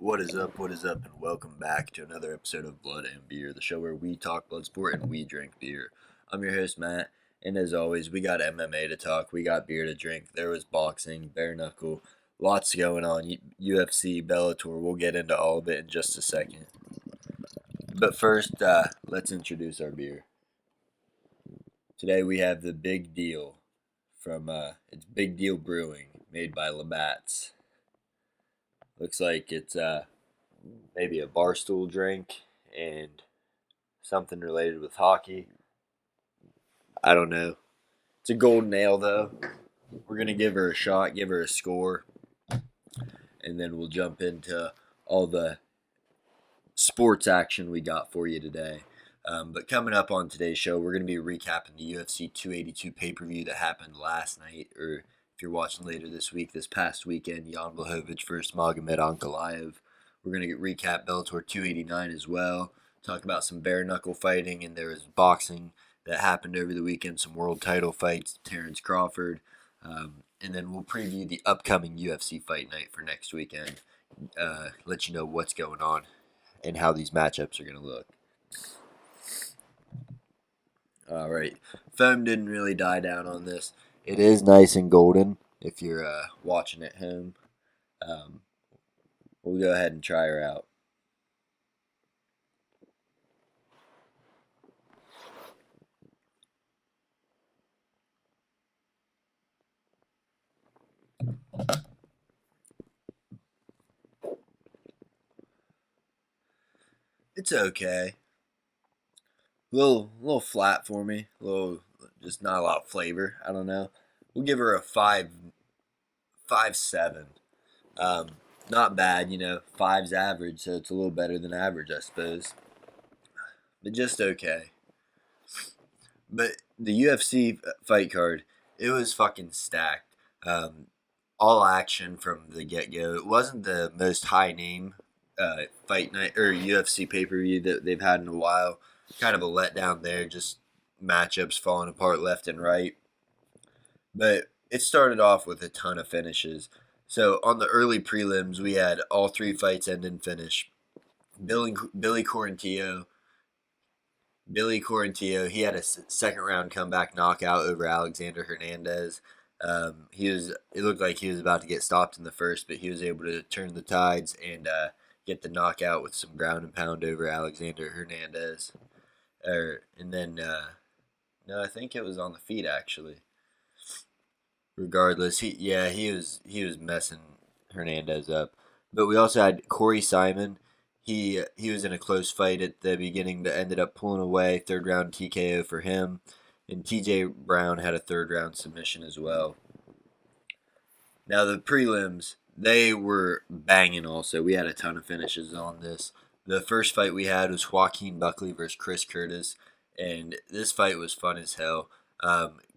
What is up? What is up? And welcome back to another episode of Blood and Beer, the show where we talk blood sport and we drink beer. I'm your host, Matt, and as always, we got MMA to talk, we got beer to drink. There was boxing, Bareknuckle, lots going on. UFC, Bellator, we'll get into all of it in just a second. But first, let's introduce our beer. Today we have the Big Deal from it's Big Deal Brewing, made by Labatt's. Looks like it's maybe a barstool drink and something related with hockey. I don't know. It's a golden ale though. We're gonna give her a shot, give her a score, and then we'll jump into all the sports action we got for you today. But coming up on today's show, we're going to be recapping the UFC 282 pay-per-view that happened last night, or if you're watching later this week, this past weekend, Jan Blachowicz versus Magomed Ankalaev. We're going to recap Bellator 289 as well, talk about some bare-knuckle fighting, and there was boxing that happened over the weekend, some world title fights, Terrence Crawford, and then we'll preview the upcoming UFC fight night for next weekend, let you know what's going on and how these matchups are going to look. All right, foam didn't really die down on this. It is nice and golden if you're watching at home. We'll go ahead and try her out. It's okay. A little flat for me. A little, just not a lot of flavor. I don't know. We'll give her a 5.7. Not bad, Five's average, so it's a little better than average, I suppose. But just okay. But the UFC fight card, it was fucking stacked. All action from the get go. It wasn't the most high name fight night or UFC pay per view that they've had in a while. Kind of a letdown there, just matchups falling apart left and right. But it started off with a ton of finishes. So on the early prelims, we had all three fights end in finish. Billy Quarantillo, he had a second round comeback knockout over Alexander Hernandez. It looked like he was about to get stopped in the first, but he was able to turn the tides and get the knockout with some ground and pound over Alexander Hernandez. And then, no, I think it was on the feet actually. Regardless, he was messing Hernandez up. But we also had Corey Simon. He was in a close fight at the beginning, but ended up pulling away. Third round TKO for him. And TJ Brown had a third round submission as well. Now the prelims, they were banging also. We had a ton of finishes on this. The first fight we had was Joaquin Buckley versus Chris Curtis. And this fight was fun as hell.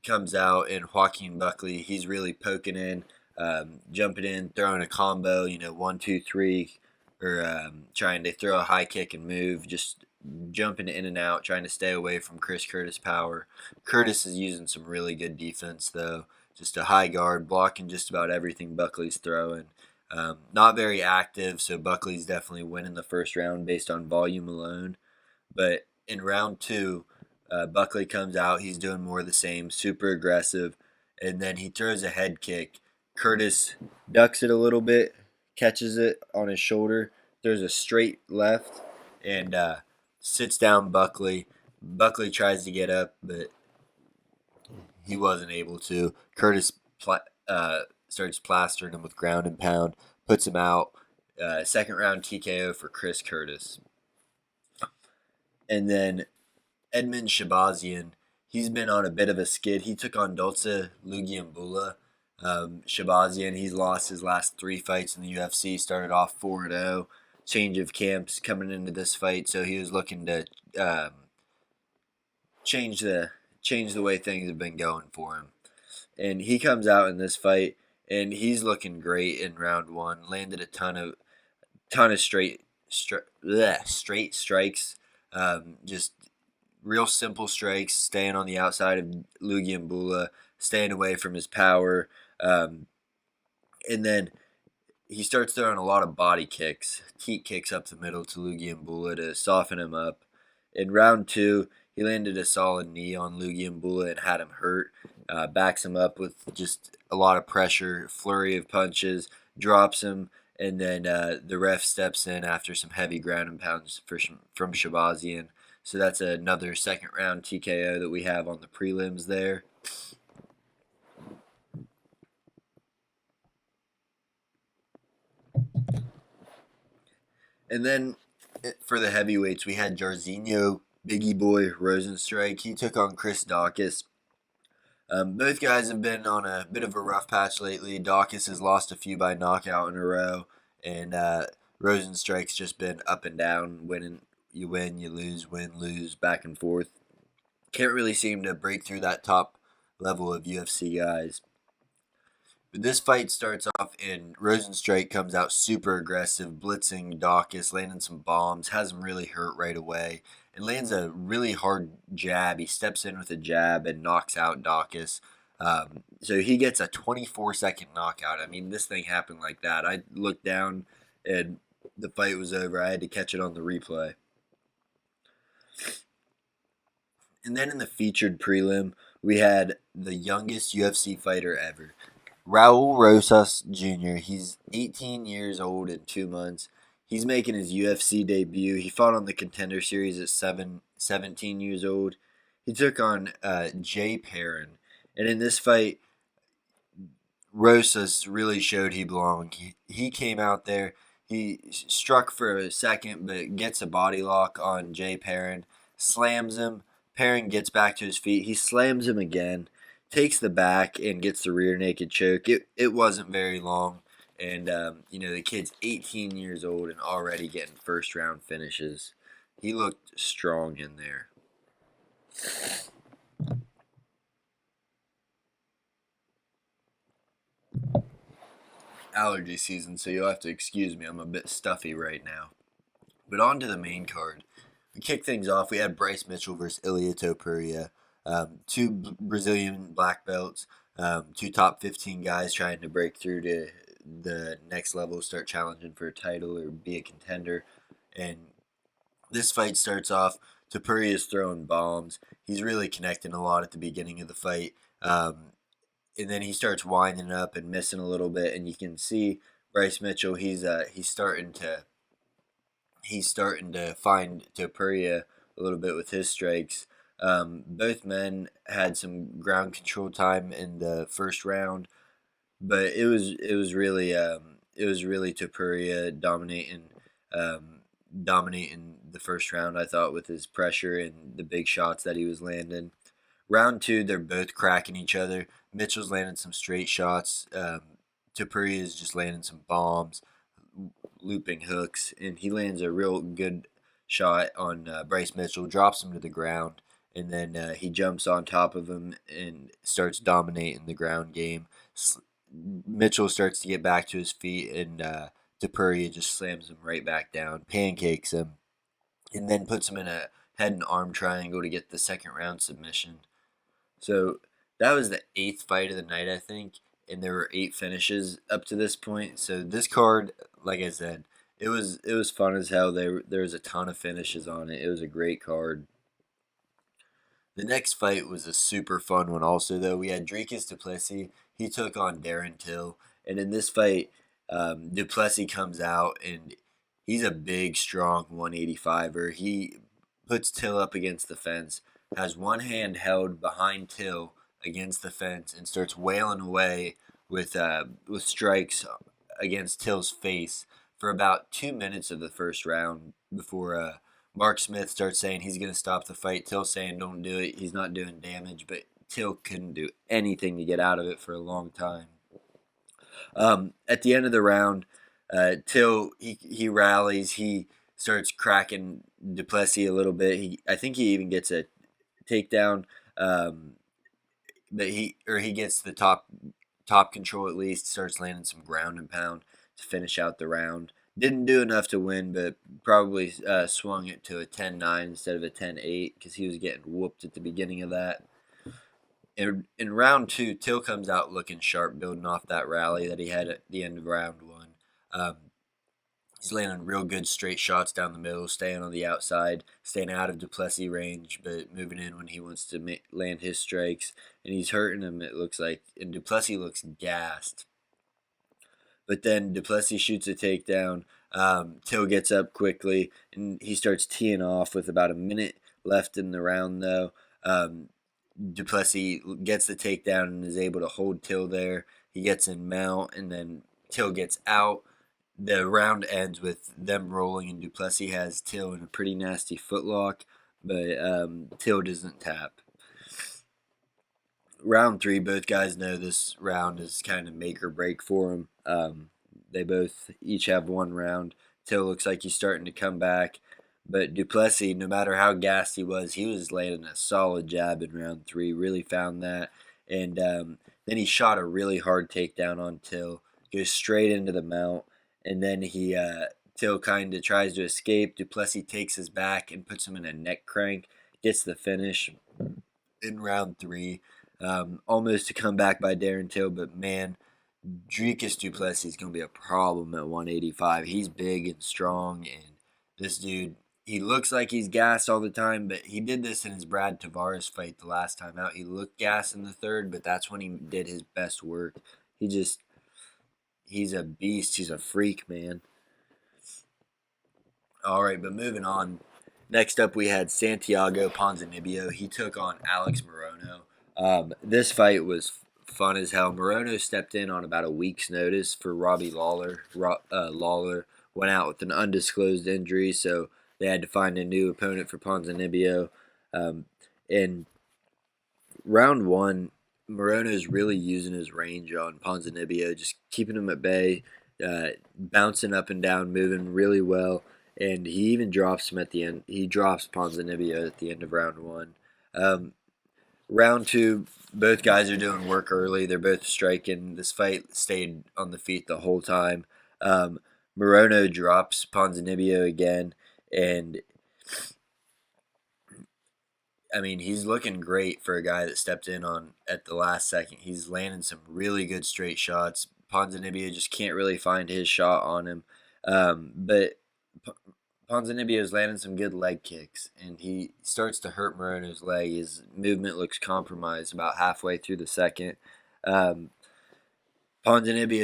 Comes out, and Joaquin Buckley, he's really poking in, jumping in, throwing a combo, 1, 2, 3, or trying to throw a high kick and move, just jumping in and out, trying to stay away from Chris Curtis' power. Curtis is using some really good defense, though. Just a high guard, blocking just about everything Buckley's throwing. Not very active, so Buckley's definitely winning the first round based on volume alone. But in round two, Buckley comes out. He's doing more of the same, super aggressive, and then he throws a head kick. Curtis ducks it a little bit, catches it on his shoulder, throws a straight left, and sits down Buckley. Buckley tries to get up, but he wasn't able to. Curtis starts plastering him with ground and pound, puts him out. Second round TKO for Chris Curtis. And then Edmund Shabazian, he's been on a bit of a skid. He took on Dolce Lugiambula. Shabazian, he's lost his last 3 fights in the UFC. Started off 4-0. Change of camps coming into this fight, so he was looking to change the way things have been going for him. And he comes out in this fight, and he's looking great in round 1. Landed a ton of straight strikes. Just real simple strikes, staying on the outside of Lugiambula, staying away from his power. And then he starts throwing a lot of body kicks, teat kicks up the middle to Lugiambula to soften him up. In round two, he landed a solid knee on Lugiambula and had him hurt. Backs him up with just a lot of pressure, flurry of punches, drops him, and then the ref steps in after some heavy ground and pounds from Shabazian. So that's another second round TKO that we have on the prelims there. And then for the heavyweights, we had Jairzinho, Biggie Boy, Rosenstrike. He took on Chris Dawkins. Both guys have been on a bit of a rough patch lately. Dawkins has lost a few by knockout in a row, and Rosenstrike's just been up and down, winning. You win, you lose, win, lose, back and forth. Can't really seem to break through that top level of UFC guys. But this fight starts off, and Rosenstrike comes out super aggressive, blitzing Dawkins, landing some bombs, has him really hurt right away, and lands a really hard jab. He steps in with a jab and knocks out Dawkins. So he gets a 24-second knockout. I mean, this thing happened like that. I looked down, and the fight was over. I had to catch it on the replay. And then in the featured prelim, we had the youngest UFC fighter ever, Raul Rosas Jr. He's 18 years old in 2 months. He's making his UFC debut. He fought on the Contender Series at 17 years old. He took on Jay Perrin. And in this fight, Rosas really showed he belonged. He came out there. He struck for a second, but gets a body lock on Jay Perrin, slams him. Perrin gets back to his feet. He slams him again, takes the back, and gets the rear naked choke. It wasn't very long. And, the kid's 18 years old and already getting first round finishes. He looked strong in there. Allergy season, so you'll have to excuse me. I'm a bit stuffy right now. But on to the main card. We kick things off. We had Bryce Mitchell versus Ilia Topuria. Two Brazilian black belts, two top 15 guys trying to break through to the next level, start challenging for a title or be a contender. And this fight starts off. Topuria is throwing bombs. He's really connecting a lot at the beginning of the fight. And then he starts winding up and missing a little bit, and you can see Bryce Mitchell. He's starting to find Topuria a little bit with his strikes. Both men had some ground control time in the first round, but it was really Topuria dominating the first round. I thought with his pressure and the big shots that he was landing. Round two, they're both cracking each other. Mitchell's landing some straight shots. Topuria is just landing some bombs, looping hooks, and he lands a real good shot on Bryce Mitchell, drops him to the ground, and then he jumps on top of him and starts dominating the ground game. Mitchell starts to get back to his feet, and Topuria just slams him right back down, pancakes him, and then puts him in a head and arm triangle to get the second round submission. So that was the 8th fight of the night, I think, and there were 8 finishes up to this point. So this card, like I said, it was fun as hell. There was a ton of finishes on it. It was a great card. The next fight was a super fun one also, though. We had Dricus du Plessis. He took on Darren Till. And in this fight, du Plessis comes out, and he's a big, strong 185er. He puts Till up against the fence, has one hand held behind Till against the fence, and starts wailing away with strikes against Till's face for about 2 minutes of the first round before Mark Smith starts saying he's going to stop the fight. Till saying don't do it. He's not doing damage, but Till couldn't do anything to get out of it for a long time. At the end of the round, Till he rallies. He starts cracking du Plessis a little bit. I think he even gets a takedown, but he gets the top control at least. Starts landing some ground and pound to finish out the round. Didn't do enough to win, but probably swung it to a 10-9 instead of a 10-8 because he was getting whooped at the beginning of that. In round two, Till comes out looking sharp, building off that rally that he had at the end of round one. Um, he's landing real good straight shots down the middle, staying on the outside, staying out of Duplessis range, but moving in when he wants to land his strikes. And he's hurting him, it looks like. And Duplessis looks gassed. But then Duplessis shoots a takedown. Till gets up quickly, and he starts teeing off with about a minute left in the round, though. Duplessis gets the takedown and is able to hold Till there. He gets in mount, and then Till gets out. The round ends with them rolling, and Duplessis has Till in a pretty nasty footlock, but Till doesn't tap. Round 3, both guys know this round is kind of make or break for them. They both each have one round. Till looks like he's starting to come back, but Duplessis, no matter how gassed he was landing a solid jab in round 3. Really found that, and then he shot a really hard takedown on Till, goes straight into the mount, and then Till kind of tries to escape. Duplessis takes his back and puts him in a neck crank, gets the finish in round 3. Almost a comeback by Darren Till, but man, Dricus Duplessis is going to be a problem at 185. He's big and strong, and this dude, he looks like he's gassed all the time, but he did this in his Brad Tavares fight the last time out. He looked gassed in the third, but that's when he did his best work. He's a beast. He's a freak, man. All right, but moving on. Next up, we had Santiago Ponzinibbio. He took on Alex Morono. This fight was fun as hell. Morono stepped in on about a week's notice for Robbie Lawler. Lawler went out with an undisclosed injury, so they had to find a new opponent for Ponzinibbio. In round 1, Morono's really using his range on Ponzinibbio, just keeping him at bay, bouncing up and down, moving really well. And he even drops him at the end. He drops Ponzinibbio at the end of round 1. Round 2, both guys are doing work early. They're both striking. This fight stayed on the feet the whole time. Morono drops Ponzinibbio again, and I mean, he's looking great for a guy that stepped in on at the last second. He's landing some really good straight shots. Ponzinibbio just can't really find his shot on him. But Ponzinibbio is landing some good leg kicks, and he starts to hurt Morono's leg. His movement looks compromised about halfway through the second. Ponzinibbio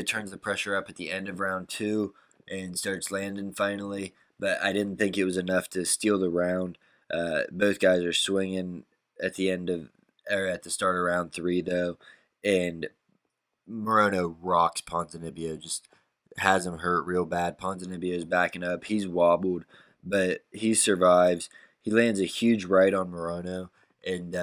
turns the pressure up at the end of round 2 and starts landing finally, but I didn't think it was enough to steal the round. Both guys are swinging at the start of round 3 though, and Morono rocks Ponzinibbio, just has him hurt real bad. Ponzinibbio is backing up. He's wobbled, but he survives. He lands a huge right on Morono, and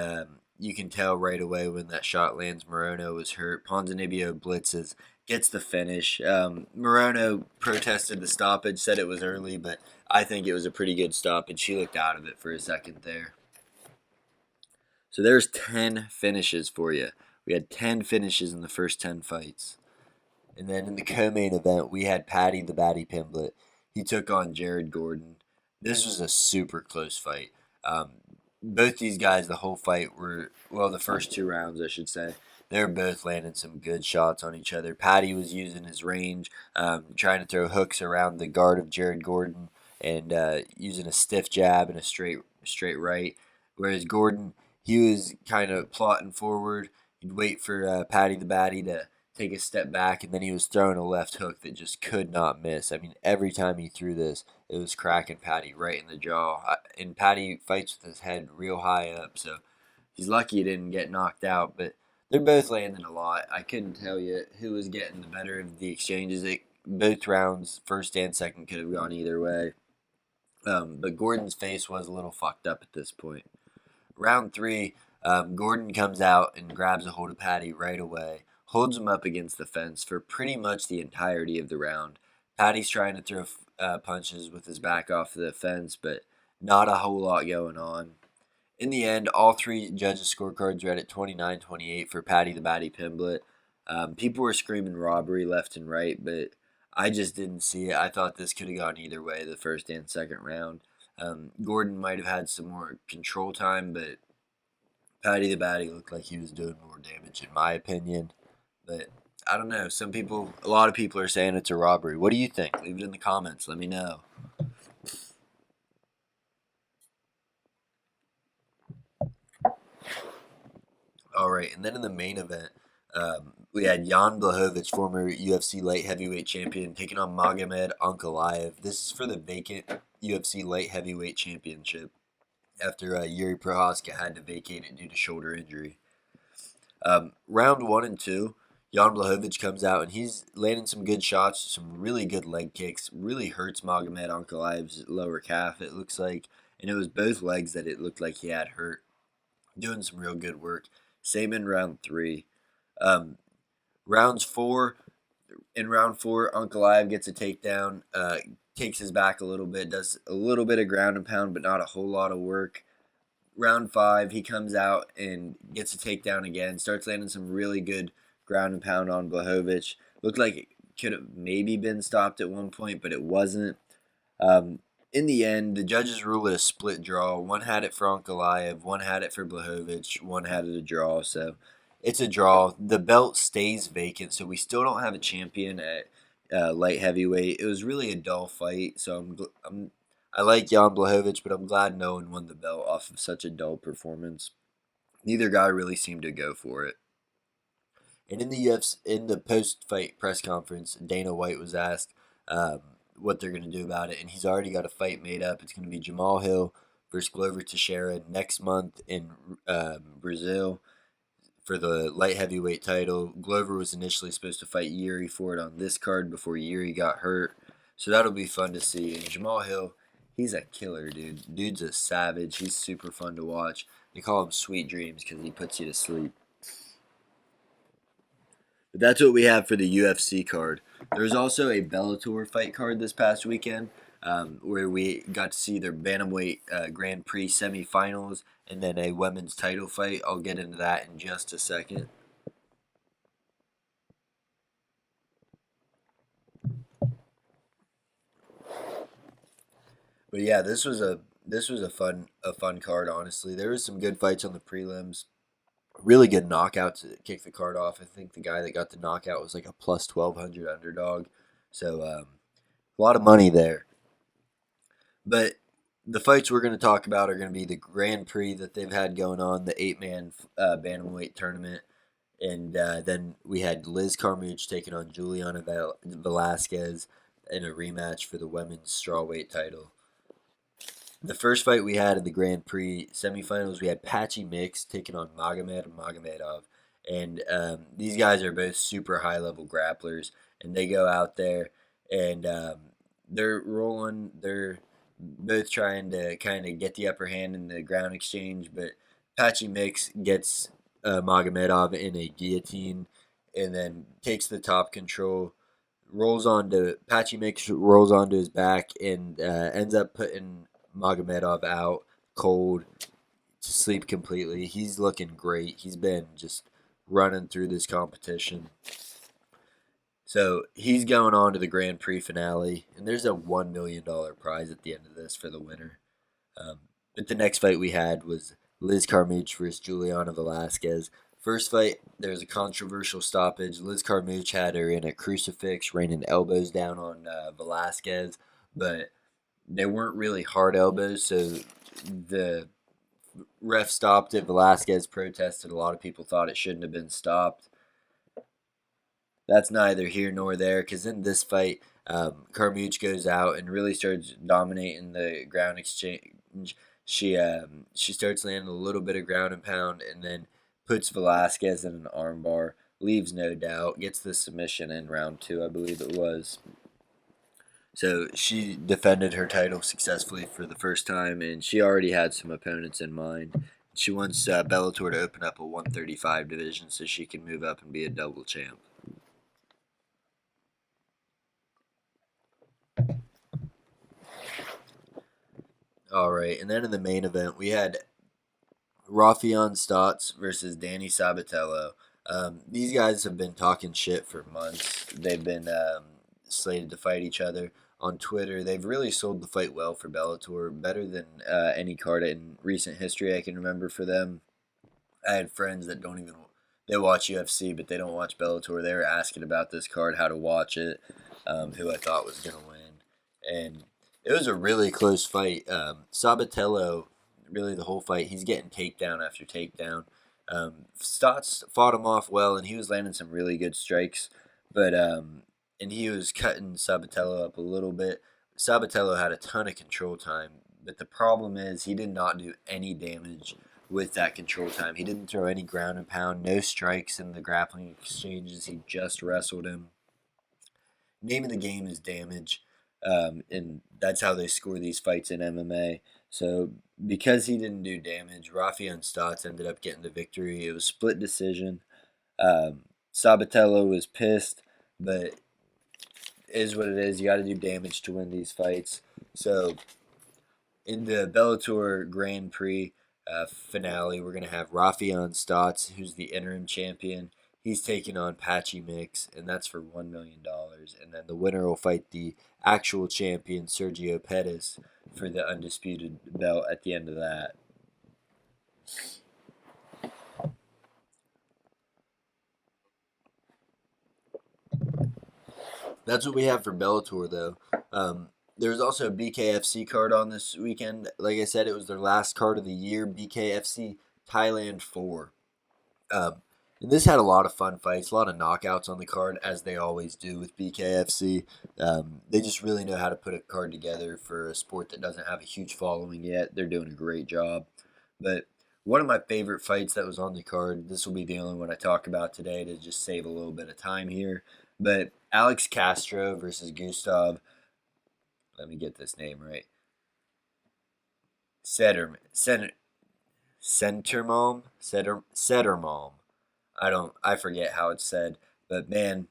you can tell right away when that shot lands, Morono was hurt. Ponzinibbio blitzes, gets the finish. Morono protested the stoppage, said it was early, but I think it was a pretty good stoppage. He looked out of it for a second there. So there's 10 finishes for you. We had 10 finishes in the first 10 fights. And then in the co-main event, we had Paddy the Batty Pimblett. He took on Jared Gordon. This was a super close fight. Both these guys, the whole fight the first 2 rounds, I should say, they were both landing some good shots on each other. Paddy was using his range, trying to throw hooks around the guard of Jared Gordon and using a stiff jab and a straight right. Whereas Gordon, he was kind of plotting forward. He'd wait for Paddy the Batty to take a step back, and then he was throwing a left hook that just could not miss. I mean, every time he threw this, it was cracking Paddy right in the jaw. And Paddy fights with his head real high up, so he's lucky he didn't get knocked out. But they're both landing a lot. I couldn't tell you who was getting the better of the exchanges. Both rounds, first and second, could have gone either way. But Gordon's face was a little fucked up at this point. Round 3, Gordon comes out and grabs a hold of Paddy right away. Holds him up against the fence for pretty much the entirety of the round. Paddy's trying to throw punches with his back off the fence, but not a whole lot going on. In the end, all 3 judges' scorecards read at 29-28 for Paddy the Batty Pimblett. People were screaming robbery left and right, but I just didn't see it. I thought this could have gone either way, the first and second round. Gordon might have had some more control time, but Paddy the Batty looked like he was doing more damage, in my opinion. But I don't know. A lot of people are saying it's a robbery. What do you think? Leave it in the comments. Let me know. All right, and then in the main event, we had Jan Blachowicz, former UFC light heavyweight champion, taking on Magomed Ankalaev. This is for the vacant UFC light heavyweight championship after Yuri Prohaska had to vacate it due to shoulder injury. Round one and two, Jan Blachowicz comes out and he's landing some good shots, some really good leg kicks. Really hurts Magomed Ankalaev's lower calf, it looks like. And it was both legs that it looked like he had hurt. Doing some real good work. Same in round three. Um, rounds four, in round four, Ankalaev gets a takedown, takes his back a little bit, does a little bit of ground and pound, but not a whole lot of work. Round five, he comes out and gets a takedown again, starts landing some really good ground and pound on Blachowicz. Looked like it could have maybe been stopped at one point, but it wasn't. Um, in the end, the judges ruled it a split draw. One had it for Ankalaev, one had it for Blachowicz, one had it a draw. So it's a draw. The belt stays vacant, so we still don't have a champion at light heavyweight. It was really a dull fight, so I like Jan Blachowicz, but I'm glad no one won the belt off of such a dull performance. Neither guy really seemed to go for it. And in the UFC, in the post-fight press conference, Dana White was asked what they're going to do about it, and he's already got a fight made up. It's going to be Jamal Hill versus Glover Teixeira next month in Brazil for the light heavyweight title. Glover was initially supposed to fight Yuri for it on this card before Yuri got hurt, so that'll be fun to see. And Jamal Hill, he's a killer, dude. Dude's a savage. He's super fun to watch. They call him Sweet Dreams because he puts you to sleep. But that's what we have for the UFC card. There's also a Bellator fight card this past weekend where we got to see their Bantamweight Grand Prix semifinals and then a women's title fight. I'll get into that in just a second. But yeah, this was a fun card. Honestly, there was some good fights on the prelims. Really good knockout to kick the card off. I think the guy that got the knockout was like a plus 1200 underdog. So a lot of money there. But the fights we're going to talk about are going to be the Grand Prix that they've had going on, the 8-man bantamweight tournament, and then we had Liz Carmouche taking on Juliana Velasquez in a rematch for the women's strawweight title. The first fight we had in the Grand Prix semifinals, we had Patchy Mix taking on Magomedov, and these guys are both super high level grapplers, and they go out there and they're rolling. They're both trying to kind of get the upper hand in the ground exchange, but Patchy Mix gets Magomedov in a guillotine and then takes the top control. Patchy Mix rolls onto his back and ends up putting Magomedov out cold to sleep completely. He's looking great. He's been just running through this competition. So he's going on to the Grand Prix finale, and there's a $1 million prize at the end of this for the winner. But the next fight we had was Liz Carmouche versus Juliana Velasquez. First fight, there was a controversial stoppage. Liz Carmouche had her in a crucifix, raining elbows down on Velasquez, but they weren't really hard elbows, so the ref stopped it. Velasquez protested. A lot of people thought it shouldn't have been stopped. That's neither here nor there, because in this fight, Carmouche goes out and really starts dominating the ground exchange. She starts landing a little bit of ground and pound, and then puts Velasquez in an armbar. Leaves no doubt. Gets the submission in round two, I believe it was. So she defended her title successfully for the first time, and she already had some opponents in mind. She wants Bellator to open up a 135 division so she can move up and be a double champ. All right, and then in the main event, we had Rafion Stotts versus Danny Sabatello. These guys have been talking shit for months. They've been slated to fight each other on Twitter. They've really sold the fight well for Bellator, better than any card in recent history I can remember for them. I had friends that don't even they watch UFC, but they don't watch Bellator. They were asking about this card, how to watch it, who I thought was going to win. And it was a really close fight. Sabatello, really the whole fight, he's getting takedown after takedown. Stotts fought him off well, and he was landing some really good strikes. But and he was cutting Sabatello up a little bit. Sabatello had a ton of control time, but the problem is he did not do any damage with that control time. He didn't throw any ground and pound, no strikes in the grappling exchanges. He just wrestled him. Name of the game is damage, and that's how they score these fights in MMA. So because he didn't do damage, Rafael Stotts ended up getting the victory. It was split decision. Sabatello was pissed, but it is what it is. You got to do damage to win these fights. So in the Bellator Grand Prix finale, we're going to have Rafael Stotts, who's the interim champion. He's taking on Patchy Mix, and that's for $1 million. And then the winner will fight the actual champion, Sergio Pettis, for the undisputed belt at the end of that. That's what we have for Bellator, though. There was also a BKFC card on this weekend. Like I said, it was their last card of the year, BKFC Thailand 4. Um, and this had a lot of fun fights, a lot of knockouts on the card, as they always do with BKFC. They just really know how to put a card together for a sport that doesn't have a huge following yet. They're doing a great job. But one of my favorite fights that was on the card, this will be the only one I talk about today to just save a little bit of time here. But Alex Castro versus Gustav, let me get this name right. Settermalm. I forget how it's said, but man,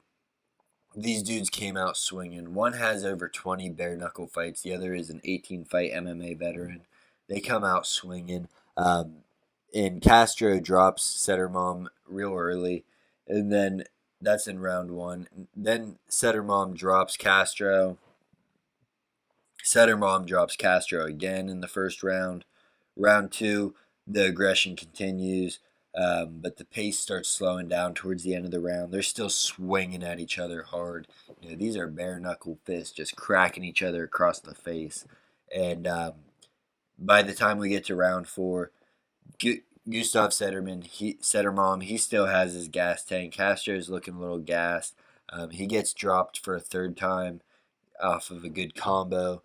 these dudes came out swinging. One has over 20 bare knuckle fights. The other is an 18 fight MMA veteran. They come out swinging. And Castro drops Settermalm real early, and then that's in round one. Then Settermalm drops Castro. Settermalm drops Castro again in the first round. Round two, the aggression continues, but the pace starts slowing down towards the end of the round. They're still swinging at each other hard. These are bare knuckle fists just cracking each other across the face. And by the time we get to round four, Gustav Settermalm, he still has his gas tank. Castro's looking a little gassed. He gets dropped for a third time off of a good combo.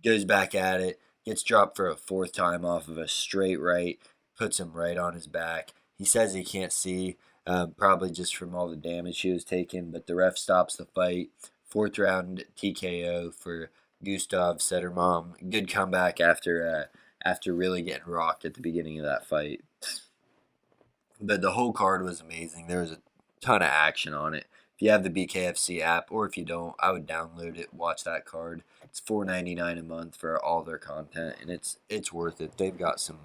Goes back at it. Gets dropped for a fourth time off of a straight right. Puts him right on his back. He says he can't see, probably just from all the damage he was taking, but the ref stops the fight. Fourth round TKO for Gustav Settermalm. Good comeback after really getting rocked at the beginning of that fight. But the whole card was amazing. There was a ton of action on it. If you have the BKFC app, or if you don't, I would download it, watch that card. It's $4.99 a month for all their content, and it's worth it. They've got some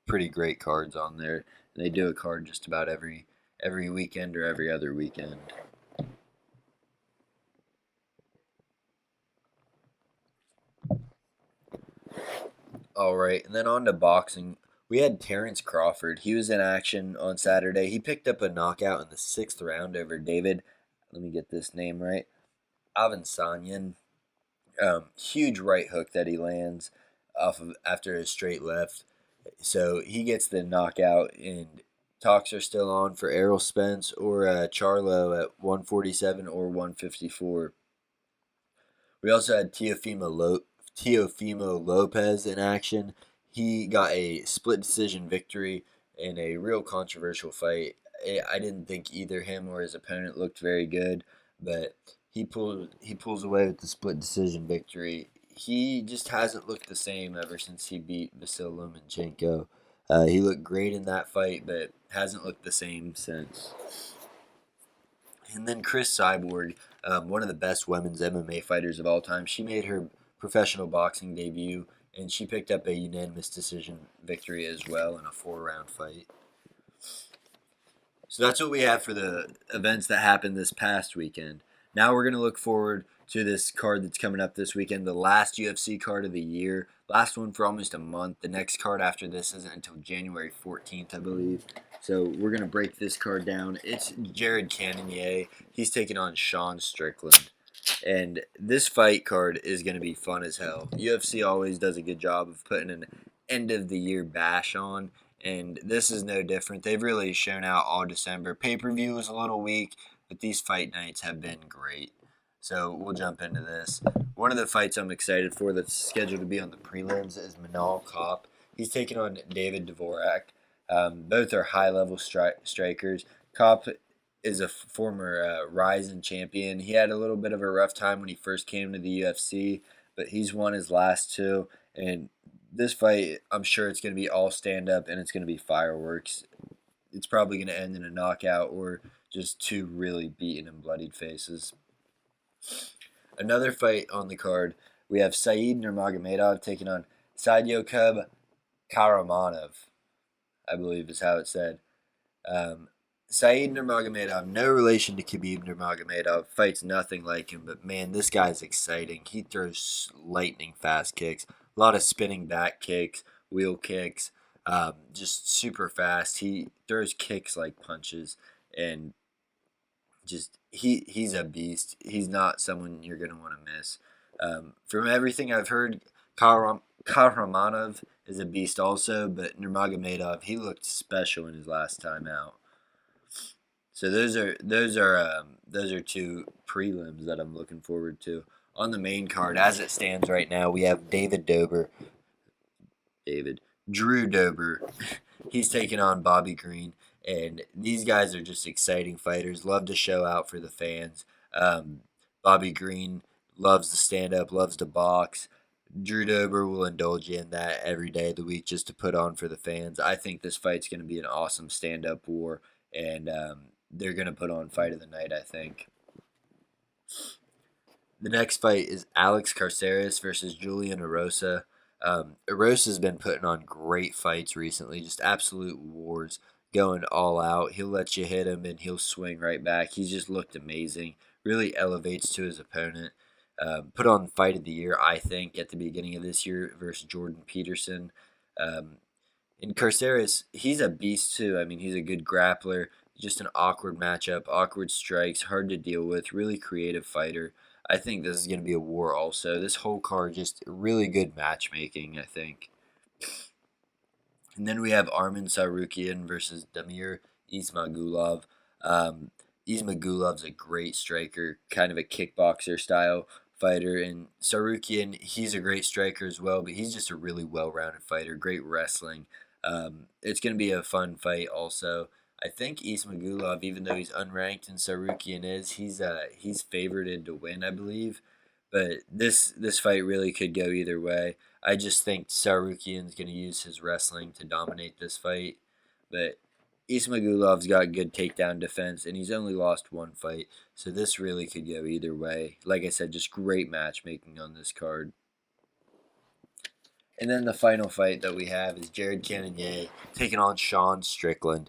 pretty great cards on there. They do a card just about every weekend or every other weekend. All right, and then on to boxing. We had Terrence Crawford. He was in action on Saturday. He picked up a knockout in the sixth round over David. Let me get this name right. Avansanyan. Huge right hook that he lands off of after a straight left. So he gets the knockout, and talks are still on for Errol Spence or Charlo at 147 or 154. We also had Teofimo Lopez in action. He got a split decision victory in a real controversial fight. I didn't think either him or his opponent looked very good, but he pulls away with the split decision victory. He just hasn't looked the same ever since he beat Vasil Lomachenko. He looked great in that fight, but hasn't looked the same since. And then Chris Cyborg, one of the best women's MMA fighters of all time, she made her professional boxing debut, and she picked up a unanimous decision victory as well in a 4-round fight. So that's what we have for the events that happened this past weekend. Now we're going to look forward to this card that's coming up this weekend, the last UFC card of the year. Last one for almost a month. The next card after this isn't until January 14th, I believe. So we're going to break this card down. It's Jared Cannonier. He's taking on Sean Strickland. And this fight card is going to be fun as hell. UFC always does a good job of putting an end of the year bash on, and this is no different. They've really shown out all December. Pay per view was a little weak, but these fight nights have been great. So we'll jump into this. One of the fights I'm excited for that's scheduled to be on the prelims is Manal Kopp. He's taking on David Dvorak. Both are high level strikers. Kopp is a former Rising champion. He had a little bit of a rough time when he first came to the UFC, but he's won his last two. And this fight, I'm sure it's going to be all stand up and it's going to be fireworks. It's probably going to end in a knockout or just two really beaten and bloodied faces. Another fight on the card, we have Said Nurmagomedov taking on Sadyokub Karamanov, I believe is how it's said. Said Nurmagomedov, no relation to Khabib Nurmagomedov, fights nothing like him, but man, this guy's exciting. He throws lightning fast kicks, a lot of spinning back kicks, wheel kicks, just super fast. He throws kicks like punches, and just he's a beast. He's not someone you're going to want to miss. From everything I've heard, Kahramanov is a beast also, but Nurmagomedov, he looked special in his last time out. So those are two prelims that I'm looking forward to. On the main card, as it stands right now, we have Drew Dober. He's taking on Bobby Green, and these guys are just exciting fighters. Love to show out for the fans. Bobby Green loves to stand up, loves to box. Drew Dober will indulge you in that every day of the week just to put on for the fans. I think this fight's going to be an awesome stand-up war, and they're going to put on fight of the night, I think. The next fight is Alex Caceres versus Julian Erosa. Erosa's been putting on great fights recently, just absolute wars, going all out. He'll let you hit him and he'll swing right back. He's just looked amazing, really elevates to his opponent. Put on fight of the year, I think, at the beginning of this year versus Jordan Peterson. And Caceres, he's a beast too. I mean, he's a good grappler. Just an awkward matchup, awkward strikes, hard to deal with, really creative fighter. I think this is going to be a war also. This whole card, just really good matchmaking, I think. And then we have Arman Tsarukyan versus Damir Ismagulov. Ismagulov's a great striker, kind of a kickboxer style fighter. And Tsarukyan, he's a great striker as well, but he's just a really well-rounded fighter, great wrestling. It's going to be a fun fight also. I think Ismagulov, even though he's unranked and Tsarukyan is, he's favorited to win, I believe. But this fight really could go either way. I just think Tsarukyan's going to use his wrestling to dominate this fight. But Ismagulov's got good takedown defense, and he's only lost one fight. So this really could go either way. Like I said, just great matchmaking on this card. And then the final fight that we have is Jared Cannonier taking on Sean Strickland.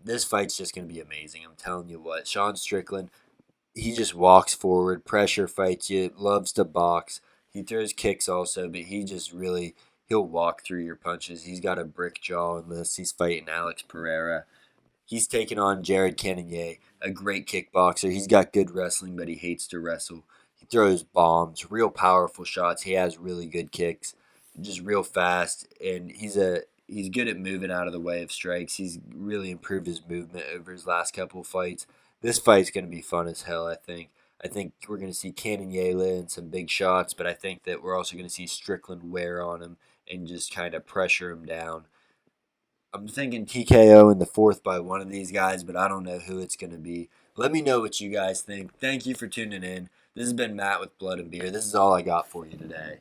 This fight's just going to be amazing. I'm telling you what. Sean Strickland, he just walks forward, pressure fights you, loves to box. He throws kicks also, but he just really, he'll walk through your punches. He's got a brick jaw in this. He's fighting Alex Pereira. He's taking on Jared Cannonier, a great kickboxer. He's got good wrestling, but he hates to wrestle. He throws bombs, real powerful shots. He has really good kicks, just real fast, and he's good at moving out of the way of strikes. He's really improved his movement over his last couple of fights. This fight's going to be fun as hell, I think. I think we're going to see Cannonier land some big shots, but I think that we're also going to see Strickland wear on him and just kind of pressure him down. I'm thinking TKO in the fourth by one of these guys, but I don't know who it's going to be. Let me know what you guys think. Thank you for tuning in. This has been Matt with Blood and Beer. This is all I got for you today.